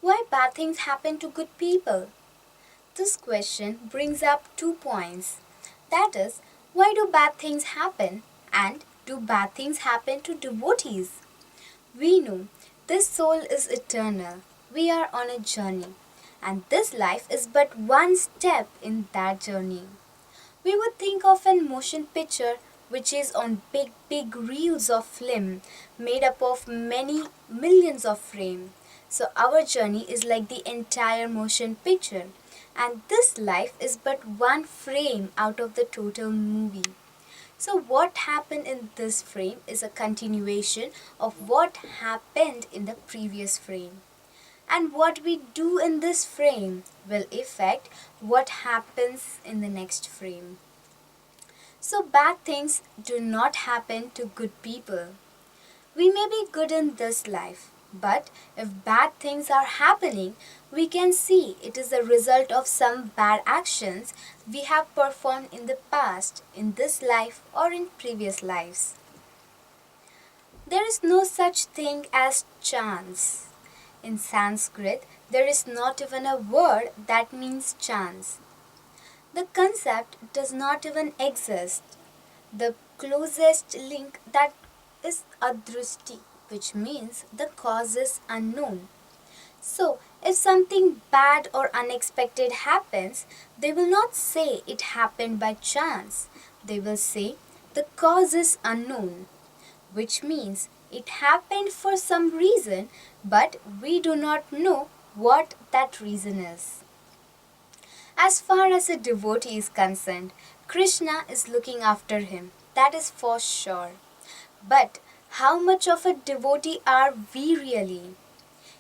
Why bad things happen to good people? This question brings up 2 points. That is, why do bad things happen? And do bad things happen to devotees? We know this soul is eternal. We are on a journey. And this life is but one step in that journey. We would think of a motion picture which is on big reels of film made up of many millions of frames. So our journey is like the entire motion picture, and this life is but one frame out of the total movie. So what happened in this frame is a continuation of what happened in the previous frame. And what we do in this frame will affect what happens in the next frame. So bad things do not happen to good people. We may be good in this life, but if bad things are happening, we can see it is a result of some bad actions we have performed in the past, in this life or in previous lives. There is no such thing as chance. In Sanskrit, there is not even a word that means chance. The concept does not even exist. The closest link that is adrusti, which means the cause is unknown. So, if something bad or unexpected happens, they will not say it happened by chance. They will say the cause is unknown, which means it happened for some reason, but we do not know what that reason is. As far as a devotee is concerned, Krishna is looking after him. That is for sure. But how much of a devotee are we really?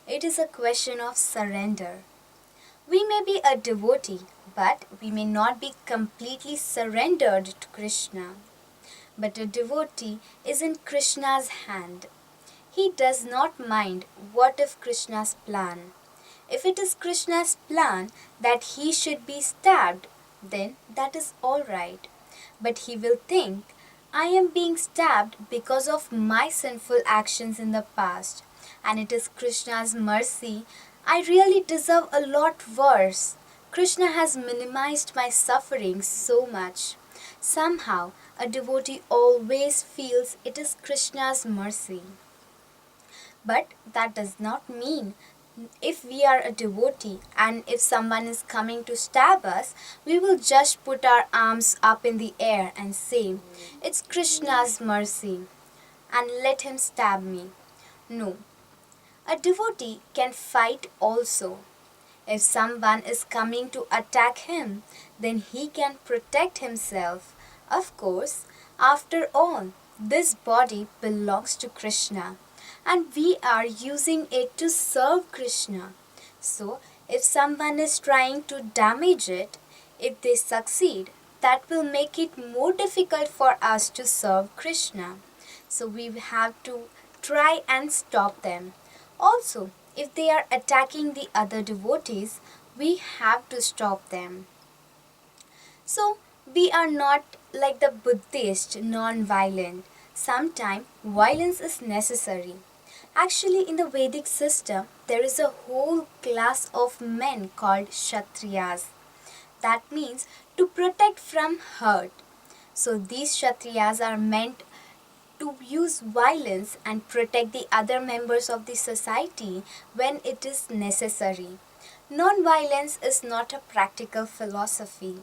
It is a question of surrender. We may be a devotee, but we may not be completely surrendered to Krishna. But a devotee is in Krishna's hand. He does not mind what if Krishna's plan. If it is Krishna's plan that he should be stabbed, then that is all right. But he will think, I am being stabbed because of my sinful actions in the past, and it is Krishna's mercy. I really deserve a lot worse. Krishna has minimized my suffering so much. Somehow, a devotee always feels it is Krishna's mercy. But that does not mean if we are a devotee and if someone is coming to stab us, we will just put our arms up in the air and say, it's Krishna's mercy and let him stab me. No. A devotee can fight also. If someone is coming to attack him, then he can protect himself. Of course, after all, this body belongs to Krishna, and we are using it to serve Krishna. So, if someone is trying to damage it, if they succeed, that will make it more difficult for us to serve Krishna. So, we have to try and stop them. Also, if they are attacking the other devotees, we have to stop them. So, we are not like the Buddhist, non-violent. Sometimes violence is necessary. Actually, in the Vedic system, there is a whole class of men called Kshatriyas. That means to protect from hurt. So, these Kshatriyas are meant to use violence and protect the other members of the society when it is necessary. Non-violence is not a practical philosophy.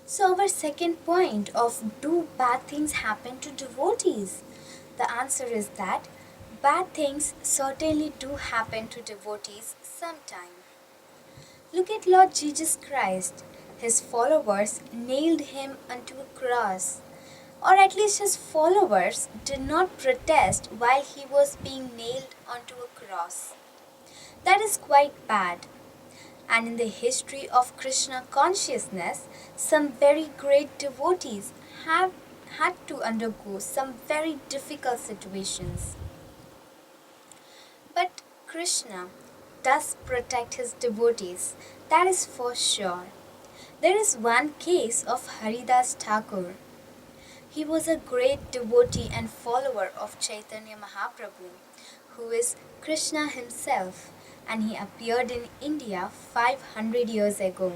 So our second point of do bad things happen to devotees? The answer is that bad things certainly do happen to devotees sometime. Look at Lord Jesus Christ. His followers nailed him onto a cross. Or at least his followers did not protest while he was being nailed onto a cross. That is quite bad. And in the history of Krishna consciousness, some very great devotees have had to undergo some very difficult situations. But Krishna does protect his devotees, that is for sure. There is one case of Haridas Thakur. He was a great devotee and follower of Chaitanya Mahaprabhu, who is Krishna himself. and he appeared in India 500 years ago.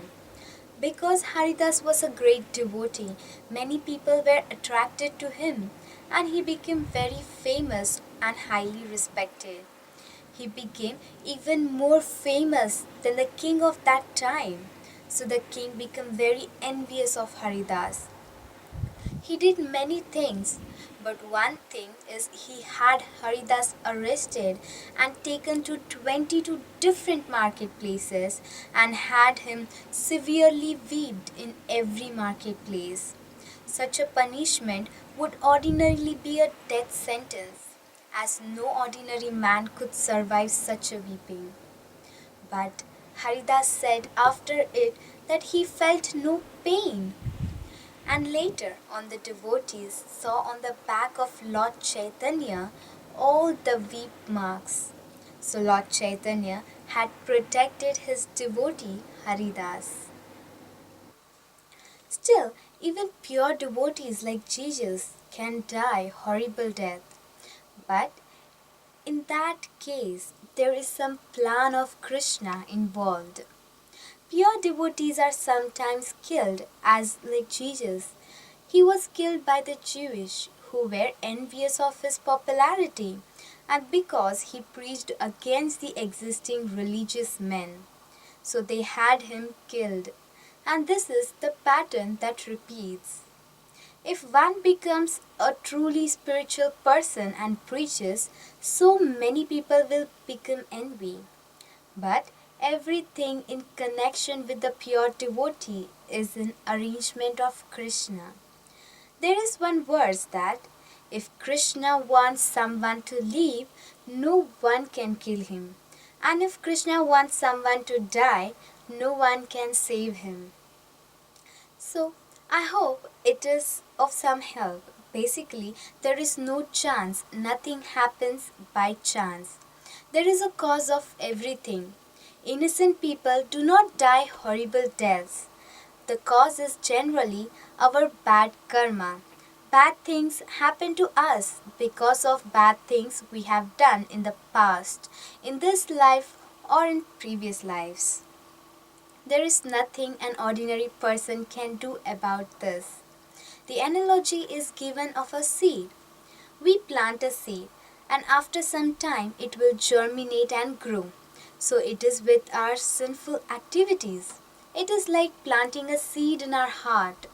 Because Haridas was a great devotee, many people were attracted to him and he became very famous and highly respected. He became even more famous than the king of that time. So the king became very envious of Haridas. He did many things, but one thing is he had Haridas arrested and taken to 22 different marketplaces and had him severely whipped in every marketplace. Such a punishment would ordinarily be a death sentence, as no ordinary man could survive such a whipping. But Haridas said after it that he felt no pain. And later on, the devotees saw on the back of Lord Chaitanya all the whip marks. So Lord Chaitanya had protected his devotee Haridas. Still, even pure devotees like Jesus can die horrible death. But in that case, there is some plan of Krishna involved. Pure devotees are sometimes killed, as like Jesus. He was killed by the Jewish, who were envious of his popularity, and because he preached against the existing religious men. So they had him killed. And this is the pattern that repeats. If one becomes a truly spiritual person and preaches, so many people will become envy. But everything in connection with the pure devotee is an arrangement of Krishna. There is one verse that if Krishna wants someone to live, no one can kill him. And if Krishna wants someone to die, no one can save him. So, I hope it is of some help. Basically, there is no chance, nothing happens by chance. There is a cause of everything. Innocent people do not die horrible deaths. The cause is generally our bad karma. Bad things happen to us because of bad things we have done in the past, in this life or in previous lives. There is nothing an ordinary person can do about this. The analogy is given of a seed. We plant a seed and after some time it will germinate and grow. So it is with our sinful activities. It is like planting a seed in our heart.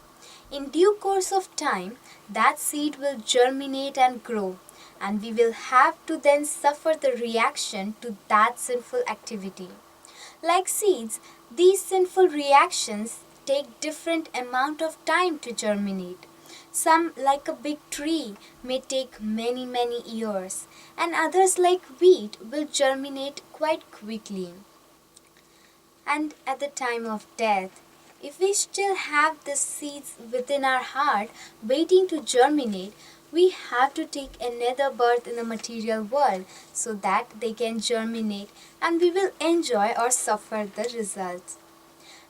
In due course of time, that seed will germinate and grow, and we will have to then suffer the reaction to that sinful activity. Like seeds, these sinful reactions take different amount of time to germinate. Some, like a big tree, may take many years, and others, like wheat, will germinate quite quickly. And at the time of death, if we still have the seeds within our heart waiting to germinate, we have to take another birth in the material world so that they can germinate and we will enjoy or suffer the results.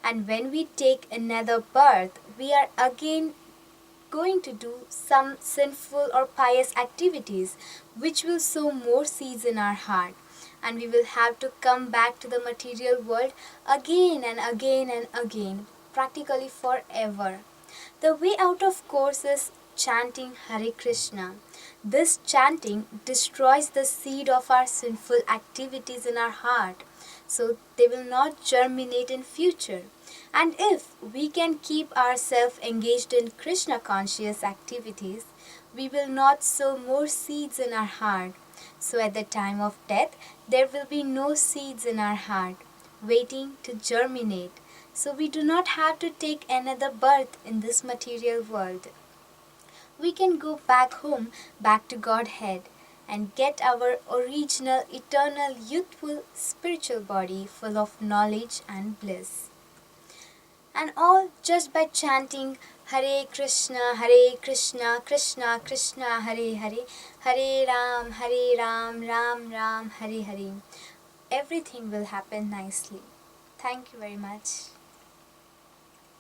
And when we take another birth, we are again going to do some sinful or pious activities which will sow more seeds in our heart, and we will have to come back to the material world again and again and again, practically forever. The way out of course is chanting Hare Krishna. This chanting destroys the seed of our sinful activities in our heart, so they will not germinate in future. And if we can keep ourselves engaged in Krishna conscious activities, we will not sow more seeds in our heart. So at the time of death, there will be no seeds in our heart waiting to germinate. So we do not have to take another birth in this material world. We can go back home, back to Godhead, and get our original, eternal, youthful, spiritual body full of knowledge and bliss. And all just by chanting Hare Krishna, Krishna Krishna, Hare Hare, Hare Ram, Ram Ram, Hare Hare. Everything will happen nicely. Thank you very much.